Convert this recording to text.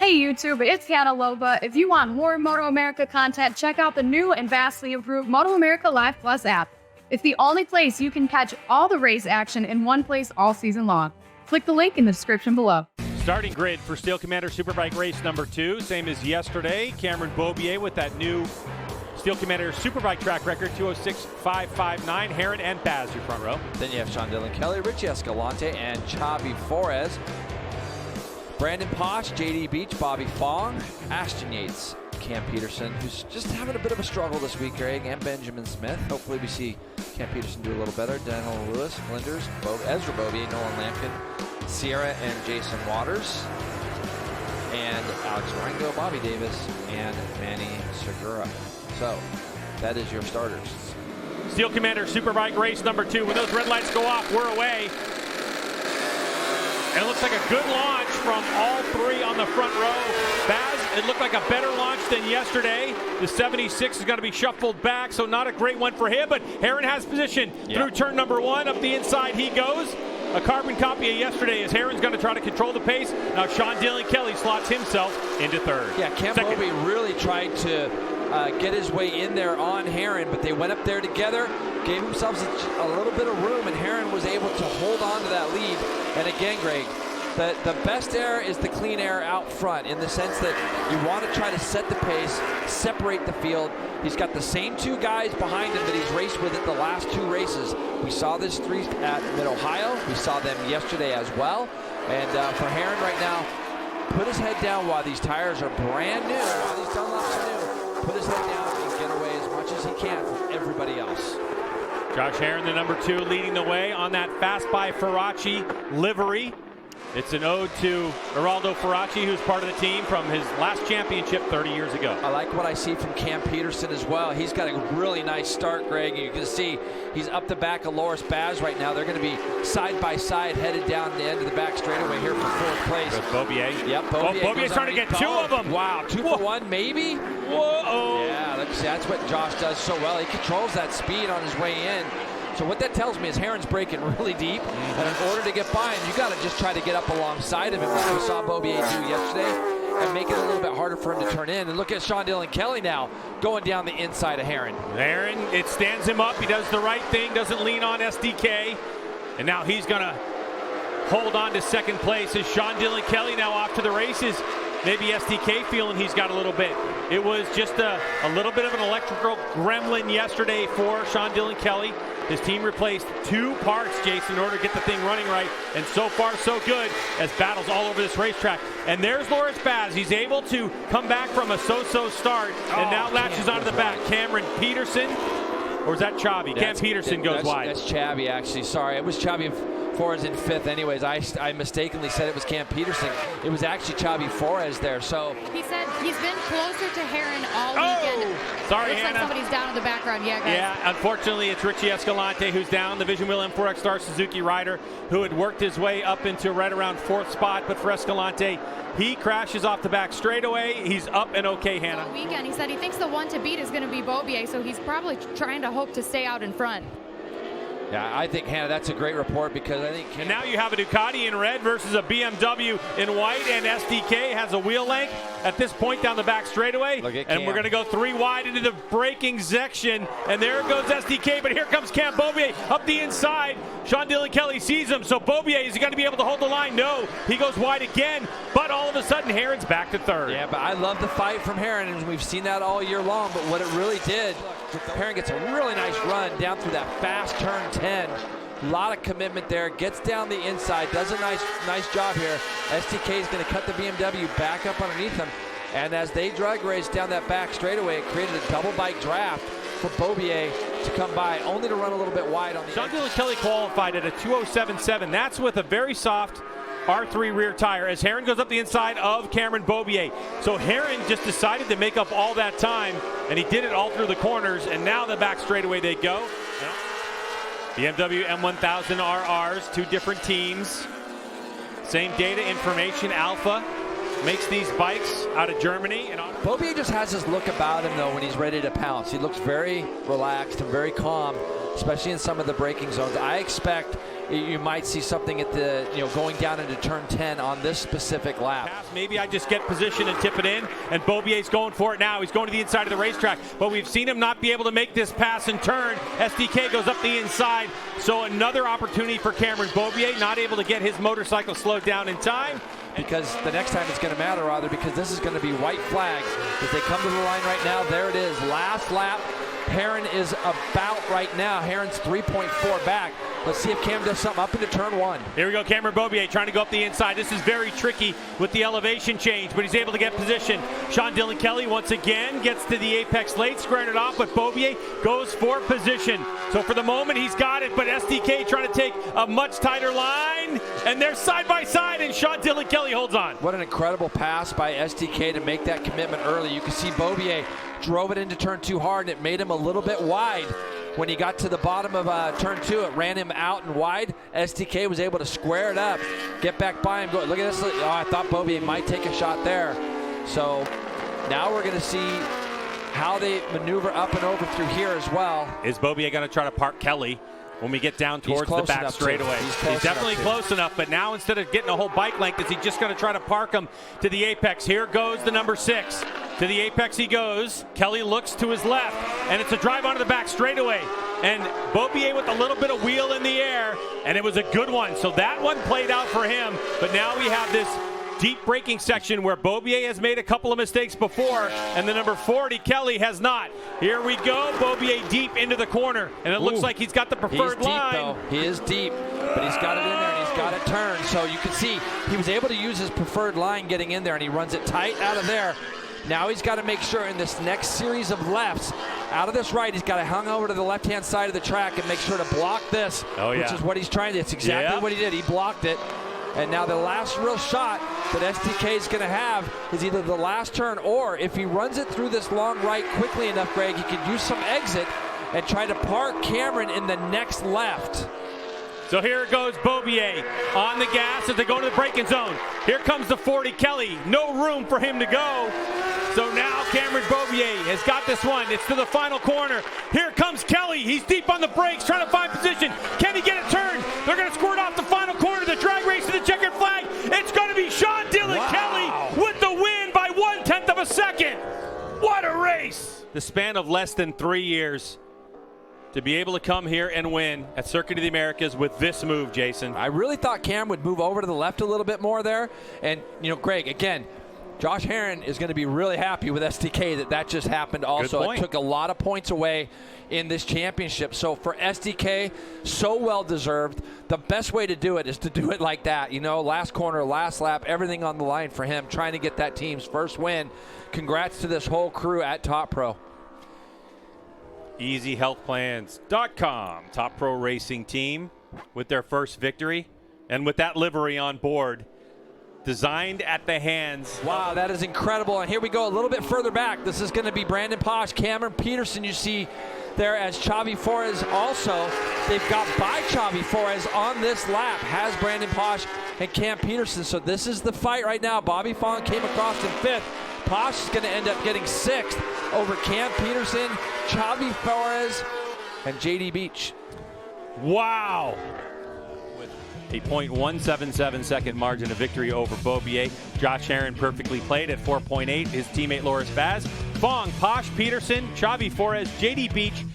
Hey YouTube, it's Hannah Loba. If you want more MotoAmerica content, check out the new and vastly improved MotoAmerica Live Plus app. It's the only place you can catch all the race action in one place all season long. Click the link in the description below. Starting grid for Steel Commander Superbike race number 2, same as yesterday. Cameron Beaubier with that new Steel Commander Superbike track record, 206.559. Herrin and Baz, your front row. Then you have Sean Dillon Kelly, Richie Escalante, and Xavi Forez. Brandon Posh, JD Beach, Bobby Fong, Ashton Yates, Cam Peterson, who's just having a bit of a struggle this week, Greg, and Benjamin Smith. Hopefully we see Cam Peterson do a little better. Daniel Lewis, Flinders, Ezra Beaubier, Nolan Lampkin, Sierra and Jason Waters, and Alex Marengo, Bobby Davis, and Manny Segura. So that is your starters. Steel Commander Superbike race number 2. When those red lights go off, we're away. And it looks like a good launch from all three on the front row. Baz, it looked like a better launch than yesterday. The 76 is going to be shuffled back, so not a great one for him, but Herrin has position through turn number 1. Up the inside he goes. A carbon copy of yesterday as Herrin's going to try to control the pace. Now Sean Dillon Kelly slots himself into third. Yeah, Cam Beaubier really tried to get his way in there on Herrin, but they went up there together, gave themselves a little bit of room, and Herrin was able to hold on to that lead. And again, Greg, the best air is the clean air out front, in the sense that you want to try to set the pace, separate the field. He's got the same 2 guys behind him that he's raced with at the last 2 races. We saw this 3 at Mid-Ohio. We saw them yesterday as well. And for Herrin right now, put his head down while these tires are brand new, while these Dunlops are new. Put his head down and get away as much as he can from everybody else. Josh Herrin, the number 2, leading the way on that Fast by Faraci livery. It's an ode to Geraldo Faraci, who's part of the team from his last championship 30 years ago. I like what I see from Cam Peterson as well. He's got a really nice start, Greg. You can see he's up the back of Loris Baz right now. They're going to be side by side, headed down the end of the back straightaway here for 4th place. With Beaubier. Yep, Beaubier's trying to get 2 of them. Wow, 2 for 1, maybe? Whoa. Yeah, that's what Josh does so well. He controls that speed on his way in. So what that tells me is Herrin's braking really deep, and in order to get by him, you got to just try to get up alongside of him, like we saw Beaubier do yesterday, and make it a little bit harder for him to turn in. And look at Sean Dillon Kelly now going down the inside of Herrin. Herrin, it stands him up. He does the right thing, doesn't lean on SDK, and now he's going to hold on to 2nd place as Sean Dillon Kelly now off to the races. Maybe SDK feeling he's got a little bit. It was just a little bit of an electrical gremlin yesterday for Sean Dillon Kelly. His team replaced 2 parts, Jason, in order to get the thing running right. And so far, so good, as battles all over this racetrack. And there's Loris Baz. He's able to come back from a so-so start and now latches onto the back. Cameron Peterson, or is that Xavi? Cam Peterson goes wide. That's Xavi, actually. Sorry, it was Xavi Forez in 5th anyways. I mistakenly said it was Cam Peterson. It was actually Xavi Forez there. So He said he's been closer to Herrin all weekend. Sorry, Looks Hannah. like somebody's down in the background. Yeah, guys. Yeah, unfortunately, it's Richie Escalante who's down, the Vision Wheel M4X Star Suzuki rider, who had worked his way up into right around 4th spot. But for Escalante, he crashes off the back straightaway. He's up and okay, Hannah. All weekend, he said he thinks the one to beat is going to be Beaubier, so he's probably trying to hope to stay out in front. yeah, I think, Hannah, that's a great report, because I think... And now you have a Ducati in red versus a BMW in white, and SDK has a wheel length at this point down the back straightaway. And we're going to go 3 wide into the braking section, and there goes SDK, but here comes Cam Beaubier up the inside. Sean Dillon Kelly sees him, so Beaubier, is he going to be able to hold the line? No, he goes wide again, but all of a sudden Herrin's back to 3rd. Yeah, but I love the fight from Herrin, and we've seen that all year long, but what it really did, Herrin gets a really nice run down through that fast turn 10. A lot of commitment there, gets down the inside, does a nice job here. STK is going to cut the BMW back up underneath him, and as they drag race down that back straightaway, it created a double bike draft for Beaubier to come by, only to run a little bit wide on the Sean Dillon Kelly qualified at a 207.7. That's with a very soft R3 rear tire as Herrin goes up the inside of Cameron Beaubier. So Herrin just decided to make up all that time, and he did it all through the corners, and now the back straightaway they go. BMW M1000 RRs, 2 different teams. Same data information. Alpha makes these bikes out of Germany. And Beaubier just has this look about him, though, when he's ready to pounce. He looks very relaxed and very calm, especially in some of the braking zones. I expect you might see something at the, going down into turn 10 on this specific lap. Maybe I just get position and tip it in, and Beaubier's going for it now. He's going to the inside of the racetrack, but we've seen him not be able to make this pass and turn. SDK goes up the inside, so another opportunity for Cameron Beaubier, not able to get his motorcycle slowed down in time. Because the next time it's going to matter, rather, because this is going to be white flag. As they come to the line right now, there it is, last lap. Herrin is about right now. Herrin's 3.4 back. Let's see if Cam does something up into turn 1. Here we go, Cameron Beaubier trying to go up the inside. This is very tricky with the elevation change, but he's able to get position. Sean Dillon Kelly once again gets to the apex late, squaring it off, but Beaubier goes for position. So for the moment, he's got it, but SDK trying to take a much tighter line, and they're side by side, and Sean Dillon Kelly holds on. What an incredible pass by SDK to make that commitment early. You can see Beaubier drove it into turn 2 hard, and it made him a little bit wide. When he got to the bottom of turn 2, it ran him out and wide. SDK was able to square it up, get back by him. Go, look at this. Oh, I thought Beaubier might take a shot there. So now we're going to see how they maneuver up and over through here as well. Is Beaubier going to try to park Kelly when we get down towards the back straightaway? He's definitely close enough, but now instead of getting a whole bike length, is he just going to try to park him to the apex? Here goes the number 6. To the apex he goes. Kelly looks to his left, and it's a drive onto the back straightaway. And Beaubier with a little bit of wheel in the air, and it was a good one. So that one played out for him, but now we have this deep braking section where Beaubier has made a couple of mistakes before, and the number 40, Kelly, has not. Here we go, Beaubier deep into the corner, and it looks like he's got the preferred line. Though. He is deep, but he's got it in there, and he's got it turned. So you can see he was able to use his preferred line getting in there, and he runs it tight out of there. Now he's got to make sure in this next series of lefts, out of this right, he's got to hang over to the left-hand side of the track and make sure to block this, which is what he's trying to do. It's exactly what he did. He blocked it. And now the last real shot that SDK is going to have is either the last turn, or if he runs it through this long right quickly enough, Greg, he can use some exit and try to park Cameron in the next left. So here goes Beaubier on the gas as they go to the braking zone. Here comes the 40, Kelly. No room for him to go. So now Cameron Beaubier has got this one. It's to the final corner. Here comes Kelly. He's deep on the brakes, trying to find position. Can he get it turned? They're going to squirt off the final corner. The drag race to the checkered flag. It's going to be Sean Dillon Kelly with the win by 1/10 of a second. What a race. The span of less than 3 years to be able to come here and win at Circuit of the Americas with this move, Jason. I really thought Cam would move over to the left a little bit more there. And, Greg, again, Josh Herrin is going to be really happy with SDK that just happened also. It took a lot of points away in this championship. So for SDK, so well deserved. The best way to do it is to do it like that. Last corner, last lap, everything on the line for him, trying to get that team's first win. Congrats to this whole crew at Top Pro. EasyHealthPlans.com, Top Pro Racing team with their first victory, and with that livery on board, designed at the hands. Wow, that is incredible. And here we go a little bit further back. This is going to be Brandon Posh, Cameron Peterson, you see there as Xavi Flores also. They've got by Xavi Flores on this lap, has Brandon Posh and Cam Peterson. So this is the fight right now. Bobby Fong came across in 5th. Posh is going to end up getting 6th over Cam Peterson, Xavi Flores, and JD Beach. Wow. A .177 second margin of victory over Beaubier. Josh Herrin perfectly played at 4.8. His teammate Loris Baz. Fong, Posh, Peterson, Xavi Flores, JD Beach,